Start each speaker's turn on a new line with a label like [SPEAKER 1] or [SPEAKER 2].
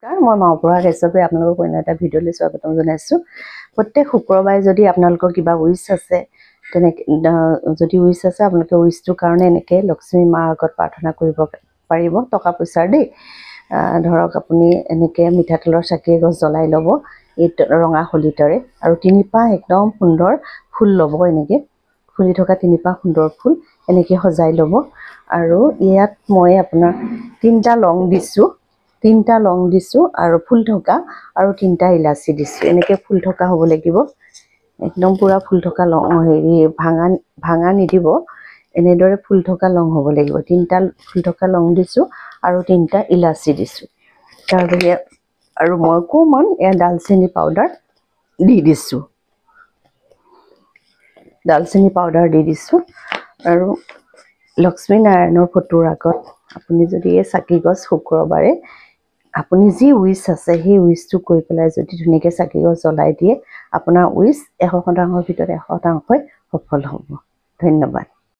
[SPEAKER 1] মই মাওপৰা ৰেচিপি আপোনালোকক অন্য এটা ভিডিঅ'লৈ স্বাগতম জনাইছোঁ। প্ৰত্যেক শুক্ৰবাৰে যদি আপোনালোকৰ কিবা উইচ আছে তেনেকৈ যদি উইচ আছে আপোনালোকে উইচটোৰ কাৰণে এনেকৈ লক্ষ্মী মাৰ আগত প্ৰাৰ্থনা কৰিব পাৰিব টকা পইচাৰ দেই। ধৰক আপুনি এনেকৈ মিঠাতেলৰ চাকি এগছ জ্বলাই ল'ব এই ৰঙা শলিতাৰে আৰু 3 পাহ একদম সুন্দৰ ফুল ল'ব। এনেকৈ ফুলি থকা 3 পাহ সুন্দৰ ফুল এনেকৈ সজাই ল'ব। আৰু ইয়াত মই আপোনাৰ 3টা লং দিছোঁ, 3টা লং দিছোঁ আৰু ফুল থকা আৰু 3টা ইলাচি দিছোঁ। এনেকৈ ফুল থকা হ'ব লাগিব, একদম পূৰা ফুল থকা লং ভাঙা নিদিব, এনেদৰে ফুল থকা লং হ'ব লাগিব। 3টা ফুল থকা লং দিছোঁ আৰু 3টা ইলাচি দিছোঁ। তাৰ বাহিৰে আৰু মই অকণমান ডালচেনি পাউডাৰ দি দিছোঁ, ডালচেনি পাউডাৰ দি দিছোঁ। আৰু লক্ষ্মী নাৰায়ণৰ ফটোৰ আগত আপুনি যদি এই চাকি গছ শুক্ৰবাৰে আপুনি যি উইচ আছে সেই উইচটো কৈ পেলাই যদি ধুনীয়াকৈ চাকি গছ জ্বলাই দিয়ে আপোনাৰ উইচ 100% ভিতৰত 100% সফল হ'ব। ধন্যবাদ।